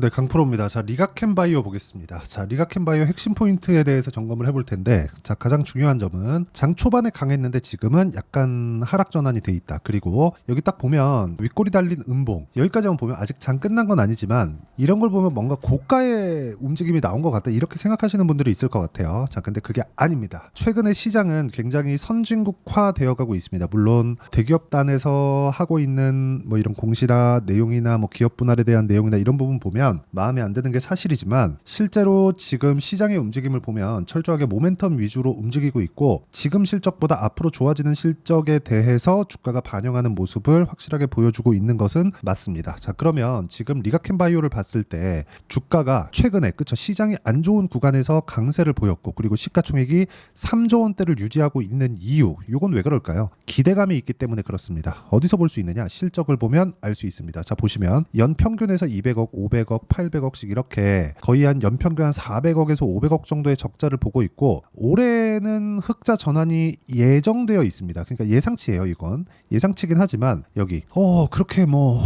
네, 강프로입니다. 자, 리가켄바이오 보겠습니다. 자, 리가켄바이오 핵심 포인트에 대해서 점검을 해볼 텐데, 자, 가장 중요한 점은 장 초반에 강했는데 지금은 약간 하락 전환이 돼 있다. 그리고 여기 딱 보면 윗꼬리 달린 음봉, 여기까지만 보면 아직 장 끝난 건 아니지만 이런 걸 보면 뭔가 고가의 움직임이 나온 것 같다, 이렇게 생각하시는 분들이 있을 것 같아요. 자, 근데 그게 아닙니다. 최근에 시장은 굉장히 선진국화 되어가고 있습니다. 물론 대기업단에서 하고 있는 뭐 이런 공시나 내용이나 뭐 기업 분할에 대한 내용이나 이런 부분 보면 마음에 안 드는 게 사실이지만, 실제로 지금 시장의 움직임을 보면 철저하게 모멘텀 위주로 움직이고 있고, 지금 실적보다 앞으로 좋아지는 실적에 대해서 주가가 반영하는 모습을 확실하게 보여주고 있는 것은 맞습니다. 자, 그러면 지금 리가켄바이오를 봤을 때 주가가 최근에 그쵸, 시장이 안 좋은 구간에서 강세를 보였고, 그리고 시가총액이 3조 원대를 유지하고 있는 이유, 이건 왜 그럴까요? 기대감이 있기 때문에 그렇습니다. 어디서 볼 수 있느냐? 실적을 보면 알 수 있습니다. 자, 보시면 연평균에서 200억, 500억, 800억씩 이렇게 거의 한 연평균 한 400억에서 500억 정도의 적자를 보고 있고, 올해는 흑자 전환이 예정되어 있습니다. 그러니까 예상치예요. 이건 예상치긴 하지만 여기 그렇게 뭐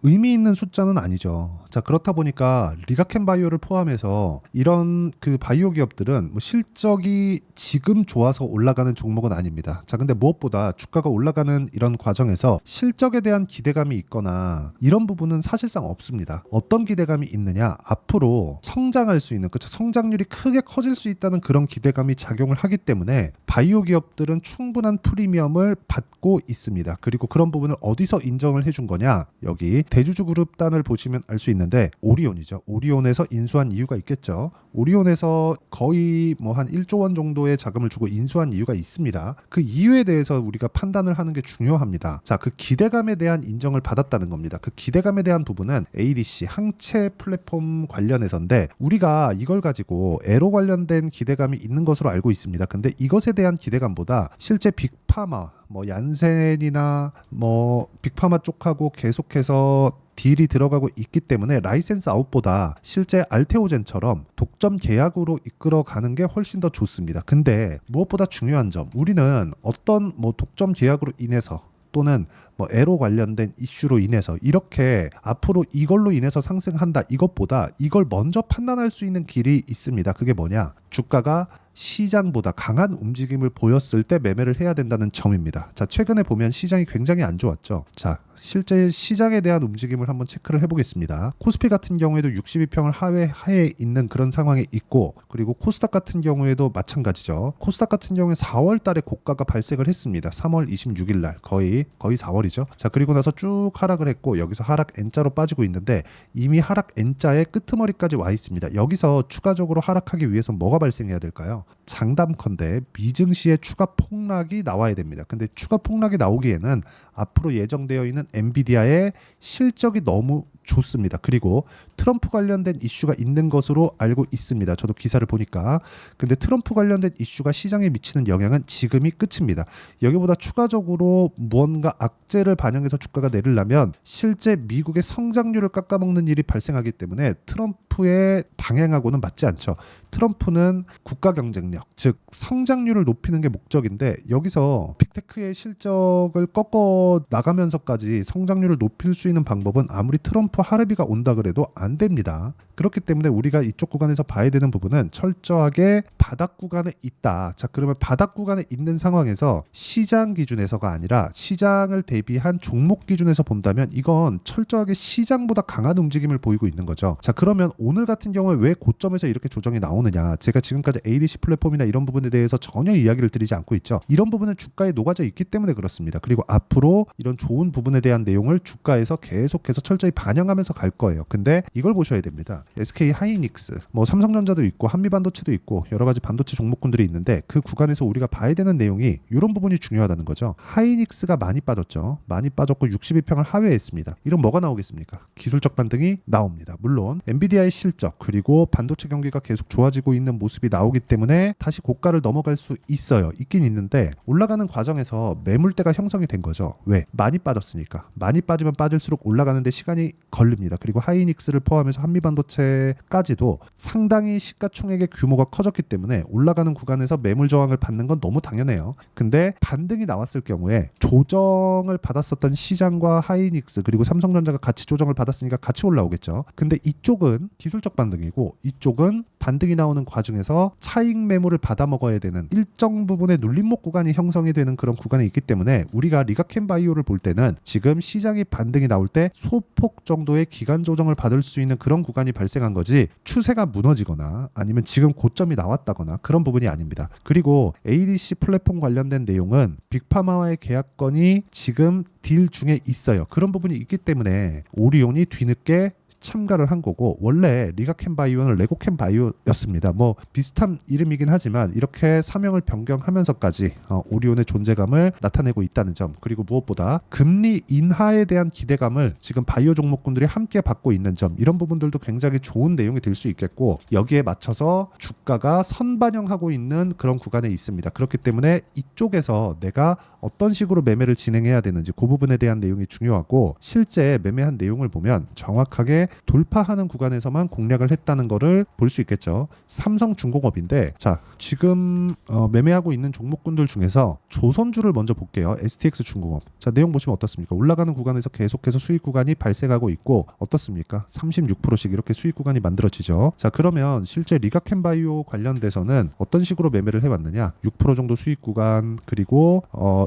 의미 있는 숫자는 아니죠. 자, 그렇다 보니까 리가켄바이오를 포함해서 이런 그 바이오 기업들은 뭐 실적이 지금 좋아서 올라가는 종목은 아닙니다. 자, 근데 무엇보다 주가가 올라가는 이런 과정에서 실적에 대한 기대감이 있거나 이런 부분은 사실상 없습니다. 어떤 기대감이 있느냐? 앞으로 성장할 수 있는, 그렇죠, 성장률이 크게 커질 수 있다는 그런 기대감이 작용을 하기 때문에 바이오 기업들은 충분한 프리미엄을 받고 있습니다. 그리고 그런 부분을 어디서 인정을 해준 거냐? 여기 대주주 그룹단을 보시면 알 수 있는데, 오리온이죠. 오리온에서 인수한 이유가 있겠죠. 오리온에서 거의 뭐 한 1조 원 정도의 자금을 주고 인수한 이유가 있습니다. 그 이유에 대해서 우리가 판단을 하는 게 중요합니다. 자, 그 기대감에 대한 인정을 받았다는 겁니다. 그 기대감에 대한 부분은 ADC 항체 플랫폼 관련해서인데, 우리가 이걸 가지고 에로 관련된 기대감이 있는 것으로 알고 있습니다. 근데 이것에 대한 기대감보다 실제 빅파마, 뭐 얀센이나 뭐 빅파마 쪽하고 계속해서 딜이 들어가고 있기 때문에 라이센스 아웃보다 실제 알테오젠처럼 독점 계약으로 이끌어가는 게 훨씬 더 좋습니다. 근데 무엇보다 중요한 점, 우리는 어떤 뭐 독점 계약으로 인해서 또는 뭐 에로 관련된 이슈로 인해서 이렇게 앞으로 이걸로 인해서 상승한다, 이것보다 이걸 먼저 판단할 수 있는 길이 있습니다. 그게 뭐냐? 주가가 시장보다 강한 움직임을 보였을 때 매매를 해야 된다는 점입니다. 자, 최근에 보면 시장이 굉장히 안 좋았죠. 자, 실제 시장에 대한 움직임을 한번 체크를 해보겠습니다. 코스피 같은 경우에도 62평을 하회에 있는 그런 상황에 있고, 그리고 코스닥 같은 경우에도 마찬가지죠. 코스닥 같은 경우에 4월 달에 고가가 발생을 했습니다. 3월 26일 날 거의 4월이죠. 자, 그리고 나서 쭉 하락을 했고, 여기서 하락 N자로 빠지고 있는데 이미 하락 N자의 끄트머리까지 와 있습니다. 여기서 추가적으로 하락하기 위해서 뭐가 발생해야 될까요? 장담컨대 미증시의 추가 폭락이 나와야 됩니다. 근데 추가 폭락이 나오기에는 앞으로 예정되어 있는 엔비디아의 실적이 너무 좋습니다. 그리고 트럼프 관련된 이슈가 있는 것으로 알고 있습니다. 저도 기사를 보니까. 근데 트럼프 관련된 이슈가 시장에 미치는 영향은 지금이 끝입니다. 여기보다 추가적으로 무언가 악재를 반영해서 주가가 내리려면 실제 미국의 성장률을 깎아먹는 일이 발생하기 때문에 트럼프의 방향하고는 맞지 않죠. 트럼프는 국가 경쟁력, 즉 성장률을 높이는 게 목적인데, 여기서 빅테크의 실적을 꺾어 나가면서까지 성장률을 높일 수 있는 방법은 아무리 트럼프 할애비가 온다 그래도 안 됩니다. 그렇기 때문에 우리가 이쪽 구간에서 봐야 되는 부분은 철저하게 바닥 구간에 있다. 자, 그러면 바닥 구간에 있는 상황에서 시장 기준에서가 아니라 시장을 대비한 종목 기준에서 본다면 이건 철저하게 시장보다 강한 움직임을 보이고 있는 거죠. 자, 그러면 오늘 같은 경우에 왜 고점에서 이렇게 조정이 나오느냐? 제가 지금까지 ADC 플랫폼이나 이런 부분에 대해서 전혀 이야기를 드리지 않고 있죠. 이런 부분은 주가에 녹아져 있기 때문에 그렇습니다. 그리고 앞으로 이런 좋은 부분에 대한 내용을 주가에서 계속해서 철저히 반영하면서 갈 거예요. 근데 이걸 보셔야 됩니다. SK 하이닉스, 뭐 삼성전자도 있고 한미반도체도 있고 여러 가지 반도체 종목군들이 있는데, 그 구간에서 우리가 봐야 되는 내용이 이런 부분이 중요하다는 거죠. 하이닉스가 많이 빠졌죠. 많이 빠졌고 62평을 하회했습니다. 이런 뭐가 나오겠습니까? 기술적 반등이 나옵니다. 물론 엔비디아의 실적 그리고 반도체 경기가 계속 좋아지고 있는 모습이 나오기 때문에 다시 고가를 넘어갈 수 있긴 있는데 올라가는 과정에서 매물대가 형성이 된 거죠. 왜? 많이 빠졌으니까. 많이 빠지면 빠질수록 올라가는데 시간이 걸립니다. 그리고 하이닉스를 포함해서 한미반도체까지도 상당히 시가총액의 규모가 커졌기 때문에 올라가는 구간에서 매물 저항을 받는 건 너무 당연해요. 근데 반등이 나왔을 경우에 조정을 받았었던 시장과 하이닉스 그리고 삼성전자가 같이 조정을 받았으니까 같이 올라오겠죠. 근데 이쪽은 기술적 반등이고 이쪽은 반등이 나오는 과정에서 차익 매물을 받아 먹어야 되는 일정 부분의 눌림목 구간이 형성이 되는 그런 구간이 있기 때문에 우리가 리가켄바이오를 볼 때는 지금 시장이 반등이 나올 때 소폭 정도의 기간 조정을 받을 수 있는 그런 구간이 발생한 거지 추세가 무너지거나 아니면 지금 고점이 나왔다거나 그런 부분이 아닙니다. 그리고 ADC 플랫폼 관련된 내용은 빅파마와의 계약건이 지금 딜 중에 있어요. 그런 부분이 있기 때문에 오리온이 뒤늦게 참가를 한 거고 원래 리가켄바이오는 레고켄바이오였습니다. 뭐 비슷한 이름이긴 하지만 이렇게 사명을 변경하면서까지 오리온의 존재감을 나타내고 있다는 점 그리고 무엇보다 금리 인하에 대한 기대감을 지금 바이오 종목군들이 함께 받고 있는 점 이런 부분들도 굉장히 좋은 내용이 될 수 있겠고 여기에 맞춰서 주가가 선반영하고 있는 그런 구간에 있습니다. 그렇기 때문에 이쪽에서 내가 어떤 식으로 매매를 진행해야 되는지 그 부분에 대한 내용이 중요하고 실제 매매한 내용을 보면 정확하게 돌파하는 구간에서만 공략을 했다는 거를 볼 수 있겠죠. 삼성중공업인데 자 지금 매매하고 있는 종목군들 중에서 조선주를 먼저 볼게요. STX중공업. 자 내용 보시면 어떻습니까? 올라가는 구간에서 계속해서 수익 구간이 발생하고 있고 어떻습니까? 36%씩 이렇게 수익 구간이 만들어지죠. 자 그러면 실제 리가켄바이오 관련돼서는 어떤 식으로 매매를 해왔느냐? 6% 정도 수익 구간 그리고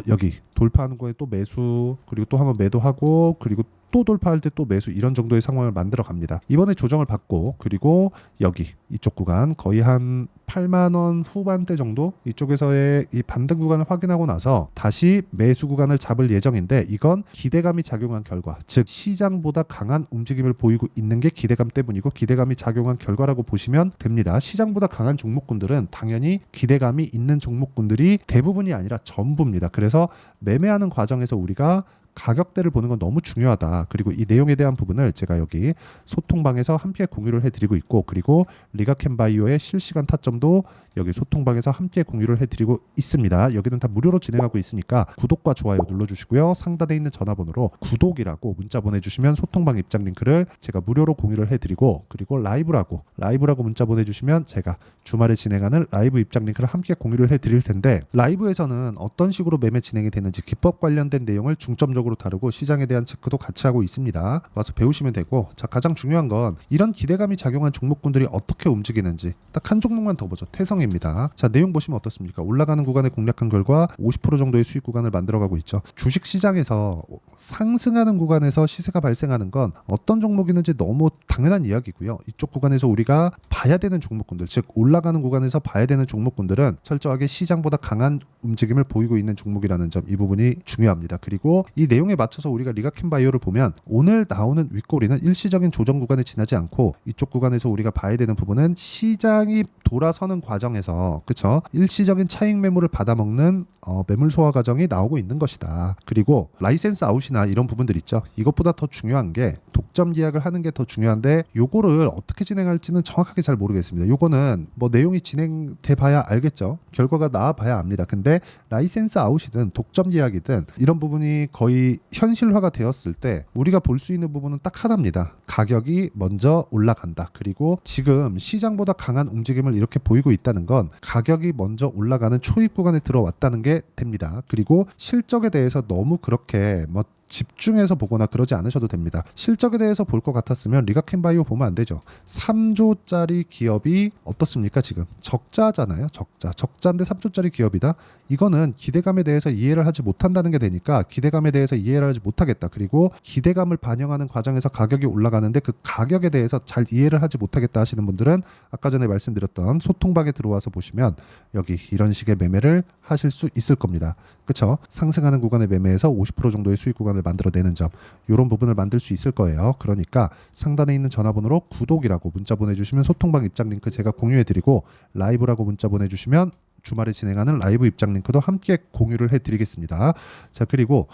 여기 돌파하는 거에 또 매수 그리고 또 한번 매도하고 그리고 또 돌파할 때 또 매수 이런 정도의 상황을 만들어 갑니다. 이번에 조정을 받고 그리고 여기 이쪽 구간 거의 한 8만 원 후반대 정도 이쪽에서의 이 반등 구간을 확인하고 나서 다시 매수 구간을 잡을 예정인데 이건 기대감이 작용한 결과 즉 시장보다 강한 움직임을 보이고 있는 게 기대감 때문이고 기대감이 작용한 결과라고 보시면 됩니다. 시장보다 강한 종목군들은 당연히 기대감이 있는 종목군들이 대부분이 아니라 전부입니다. 그래서 매매하는 과정에서 우리가 가격대를 보는 건 너무 중요하다. 그리고 이 내용에 대한 부분을 제가 여기 소통방에서 함께 공유를 해드리고 있고 그리고 리가켄바이오의 실시간 타점도 여기 소통방에서 함께 공유를 해드리고 있습니다. 여기는 다 무료로 진행하고 있으니까 구독과 좋아요 눌러주시고요. 상단에 있는 전화번호로 구독이라고 문자 보내주시면 소통방 입장 링크를 제가 무료로 공유를 해드리고 그리고 라이브라고 문자 보내주시면 제가 주말에 진행하는 라이브 입장 링크를 함께 공유를 해드릴 텐데 라이브에서는 어떤 식으로 매매 진행이 되는지 기법 관련된 내용을 중점적으로 다루고 시장에 대한 체크도 같이 하고 있습니다. 와서 배우시면 되고 자 가장 중요한 건 이런 기대감이 작용한 종목군들이 어떻게 움직이는지 딱 한 종목만 더 보죠. 태성입니다. 자 내용 보시면 어떻습니까? 올라가는 구간에 공략한 결과 50% 정도의 수익 구간을 만들어가고 있죠. 주식시장에서 상승하는 구간에서 시세가 발생하는 건 어떤 종목이는지 너무 당연한 이야기고요. 이쪽 구간에서 우리가 봐야 되는 종목군들 즉 올라가는 구간에서 봐야 되는 종목군들은 철저하게 시장보다 강한 움직임을 보이고 있는 종목이라는 점 이 부분이 중요합니다. 그리고 이 내용에 맞춰서 우리가 리가켄바이오를 보면 오늘 나오는 윗꼬리는 일시적인 조정 구간에 지나지 않고 이쪽 구간에서 우리가 봐야 되는 부분은 시장이 돌아서는 과정에서 그쵸 일시적인 차익 매물을 받아먹는 매물 소화 과정이 나오고 있는 것이다. 그리고 라이센스 아웃이나 이런 부분들 있죠. 이것보다 더 중요한 게 독점 계약을 하는 게 더 중요한데 요거를 어떻게 진행할지는 정확하게 잘 모르겠습니다. 요거는 뭐 내용이 진행돼 봐야 알겠죠. 결과가 나와 봐야 압니다. 근데 라이센스 아웃이든 독점 계약이든 이런 부분이 거의 현실화가 되었을 때 우리가 볼 수 있는 부분은 딱 하나입니다. 가격이 먼저 올라간다. 그리고 지금 시장보다 강한 움직임을 이렇게 보이고 있다는 건 가격이 먼저 올라가는 초입 구간에 들어왔다는 게 됩니다. 그리고 실적에 대해서 너무 그렇게 뭐 집중해서 보거나 그러지 않으셔도 됩니다. 실적에 대해서 볼 것 같았으면 리가켄바이오 보면 안 되죠. 3조짜리 기업이 어떻습니까? 지금 적자잖아요. 적자인데 3조짜리 기업이다. 이거는 기대감에 대해서 이해를 하지 못한다는 게 되니까 기대감에 대해서 이해를 하지 못하겠다. 그리고 기대감을 반영하는 과정에서 가격이 올라가는데 그 가격에 대해서 잘 이해를 하지 못하겠다 하시는 분들은 아까 전에 말씀드렸던 소통방에 들어와서 보시면 여기 이런 식의 매매를 하실 수 있을 겁니다. 그렇죠? 상승하는 구간의 매매에서 50% 정도의 수익 구간을 만들어내는 점 이런 부분을 만들 수 있을 거예요. 그러니까 상단에 있는 전화번호로 구독이라고 문자 보내주시면 소통방 입장 링크 제가 공유해드리고 라이브라고 문자 보내주시면 주말에 진행하는 라이브 입장 링크도 함께 공유를 해드리겠습니다. 자 그리고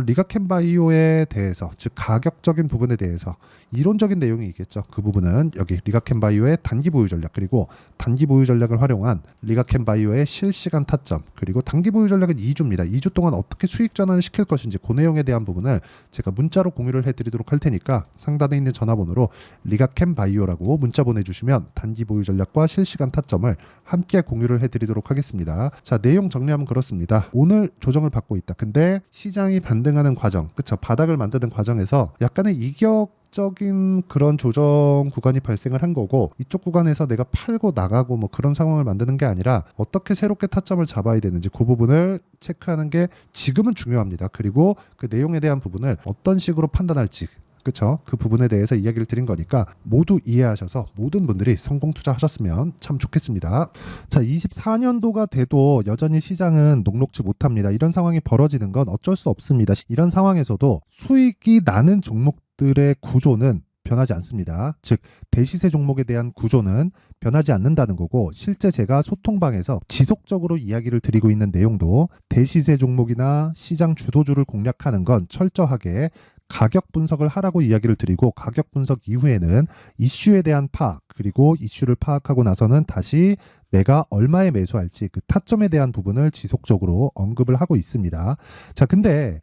리가켄바이오에 대해서, 즉 가격적인 부분에 대해서 이론적인 내용이 있겠죠. 그 부분은 여기 리가켄바이오의 단기 보유 전략, 그리고 단기 보유 전략을 활용한 리가켄바이오의 실시간 타점, 그리고 단기 보유 전략은 2주입니다. 2주 동안 어떻게 수익 전환을 시킬 것인지 그 내용에 대한 부분을 제가 문자로 공유를 해드리도록 할 테니까 상단에 있는 전화번호로 리가켄바이오라고 문자 보내주시면 단기 보유 전략과 실시간 타점을 함께 공유를 해드리도록 하겠습니다. 자, 내용 정리하면 그렇습니다. 오늘 조정을 받고 있다. 근데 시장이 반등하는 과정, 그쵸? 바닥을 만드는 과정에서 약간의 이격적인 그런 조정 구간이 발생을 한 거고, 이쪽 구간에서 내가 팔고 나가고 뭐 그런 상황을 만드는 게 아니라 어떻게 새롭게 타점을 잡아야 되는지 그 부분을 체크하는 게 지금은 중요합니다. 그리고 그 내용에 대한 부분을 어떤 식으로 판단할지, 그쵸? 그 부분에 대해서 이야기를 드린 거니까 모두 이해하셔서 모든 분들이 성공 투자하셨으면 참 좋겠습니다. 자, 24년도가 돼도 여전히 시장은 녹록지 못합니다. 이런 상황이 벌어지는 건 어쩔 수 없습니다. 이런 상황에서도 수익이 나는 종목들의 구조는 변하지 않습니다. 즉 대시세 종목에 대한 구조는 변하지 않는다는 거고, 실제 제가 소통방에서 지속적으로 이야기를 드리고 있는 내용도 대시세 종목이나 시장 주도주를 공략하는 건 철저하게 가격 분석을 하라고 이야기를 드리고, 가격 분석 이후에는 이슈에 대한 파악, 그리고 이슈를 파악하고 나서는 다시 내가 얼마에 매수할지 그 타점에 대한 부분을 지속적으로 언급을 하고 있습니다. 자, 근데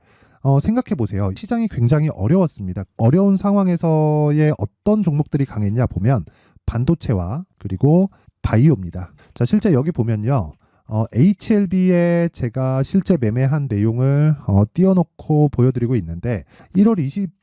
생각해 보세요. 시장이 굉장히 어려웠습니다. 어려운 상황에서의 어떤 종목들이 강했냐 보면 반도체와 그리고 바이오입니다. 자, 실제 여기 보면요. HLB에 제가 실제 매매한 내용을 띄워놓고 보여드리고 있는데, 1월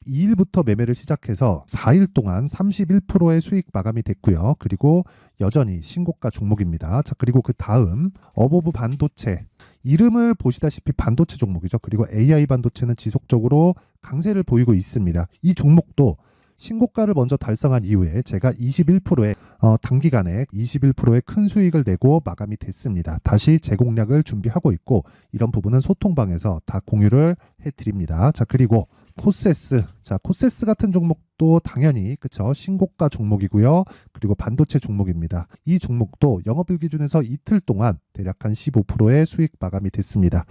22일부터 매매를 시작해서 4일 동안 31%의 수익 마감이 됐고요. 그리고 여전히 신고가 종목입니다. 자, 그리고 그 다음 어보브 반도체, 이름을 보시다시피 반도체 종목이죠. 그리고 AI 반도체는 지속적으로 강세를 보이고 있습니다. 이 종목도 신고가를 먼저 달성한 이후에 제가 21%의 단기간에 21%의 큰 수익을 내고 마감이 됐습니다. 다시 재공략을 준비하고 있고, 이런 부분은 소통방에서 다 공유를 해드립니다. 자, 그리고 코세스, 자, 코세스 같은 종목도 당연히 그쵸, 신고가 종목이고요. 그리고 반도체 종목입니다. 이 종목도 영업일 기준에서 이틀 동안 대략 한 15%의 수익 마감이 됐습니다.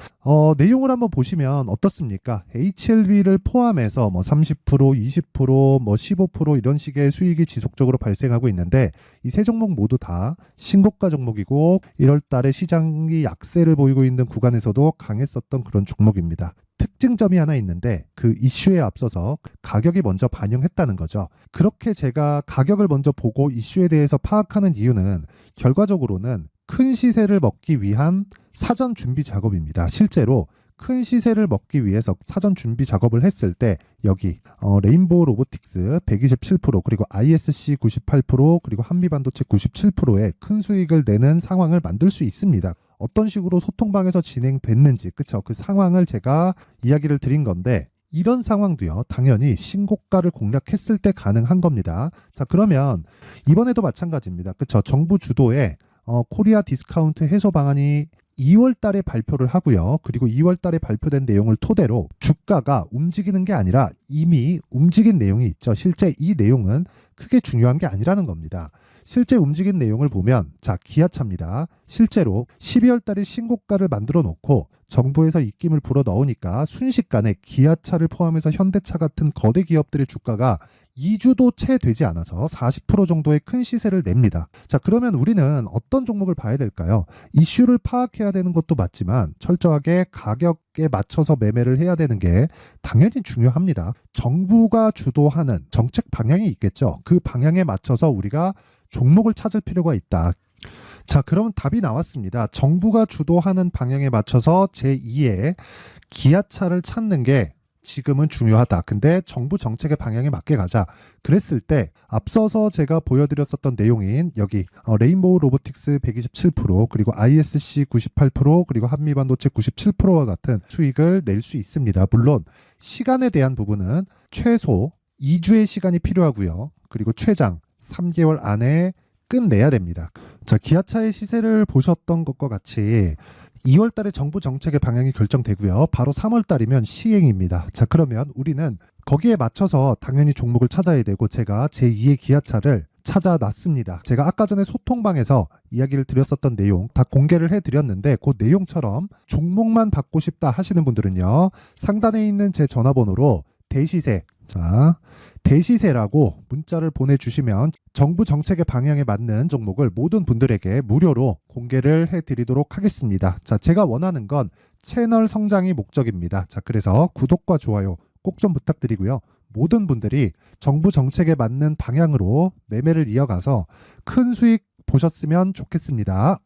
내용을 한번 보시면 어떻습니까? HLB를 포함해서 뭐 30%, 20%, 뭐 15% 이런 식의 수익이 지속적으로 발생하고 있는데, 이 세 종목 모두 다 신고가 종목이고 1월 달에 시장이 약세를 보이고 있는 구간에서도 강했었던 그런 종목입니다. 특징점이 하나 있는데, 그 이슈에 앞서서 가격이 먼저 반영했다는 거죠. 그렇게 제가 가격을 먼저 보고 이슈에 대해서 파악하는 이유는 결과적으로는 큰 시세를 먹기 위한 사전 준비 작업입니다. 실제로 큰 시세를 먹기 위해서 사전 준비 작업을 했을 때 여기 레인보우 로보틱스 127%, 그리고 ISC 98%, 그리고 한미반도체 97%의 큰 수익을 내는 상황을 만들 수 있습니다. 어떤 식으로 소통방에서 진행됐는지, 그쵸? 그 상황을 제가 이야기를 드린 건데, 이런 상황도요, 당연히 신고가를 공략했을 때 가능한 겁니다. 자, 그러면 이번에도 마찬가지입니다. 그쵸? 정부 주도의 코리아 디스카운트 해소 방안이 2월 달에 발표를 하고요. 그리고 2월 달에 발표된 내용을 토대로 주가가 움직이는 게 아니라 이미 움직인 내용이 있죠. 실제 이 내용은 크게 중요한 게 아니라는 겁니다. 실제 움직인 내용을 보면, 자, 기아차입니다. 실제로 12월 달에 신고가를 만들어 놓고 정부에서 입김을 불어 넣으니까 순식간에 기아차를 포함해서 현대차 같은 거대 기업들의 주가가 2주도 채 되지 않아서 40% 정도의 큰 시세를 냅니다. 자, 그러면 우리는 어떤 종목을 봐야 될까요? 이슈를 파악해야 되는 것도 맞지만 철저하게 가격에 맞춰서 매매를 해야 되는 게 당연히 중요합니다. 정부가 주도하는 정책 방향이 있겠죠. 그 방향에 맞춰서 우리가 종목을 찾을 필요가 있다. 자, 그러면 답이 나왔습니다. 정부가 주도하는 방향에 맞춰서 제2의 기아차를 찾는 게 지금은 중요하다. 근데 정부 정책의 방향에 맞게 가자. 그랬을 때 앞서서 제가 보여드렸었던 내용인 여기 레인보우 로보틱스 127%, 그리고 ISC 98%, 그리고 한미반도체 97%와 같은 수익을 낼 수 있습니다. 물론 시간에 대한 부분은 최소 2주의 시간이 필요하고요. 그리고 최장 3개월 안에 끝내야 됩니다. 자, 기아차의 시세를 보셨던 것과 같이 2월 달에 정부 정책의 방향이 결정되고요. 바로 3월 달이면 시행입니다. 자, 그러면 우리는 거기에 맞춰서 당연히 종목을 찾아야 되고, 제가 제2의 기아차를 찾아놨습니다. 제가 아까 전에 소통방에서 이야기를 드렸었던 내용 다 공개를 해드렸는데 그 내용처럼 종목만 받고 싶다 하시는 분들은요. 상단에 있는 제 전화번호로 대시세, 자, 대시세라고 문자를 보내주시면 정부 정책의 방향에 맞는 종목을 모든 분들에게 무료로 공개를 해드리도록 하겠습니다. 자, 제가 원하는 건 채널 성장이 목적입니다. 자, 그래서 구독과 좋아요 꼭 좀 부탁드리고요. 모든 분들이 정부 정책에 맞는 방향으로 매매를 이어가서 큰 수익 보셨으면 좋겠습니다.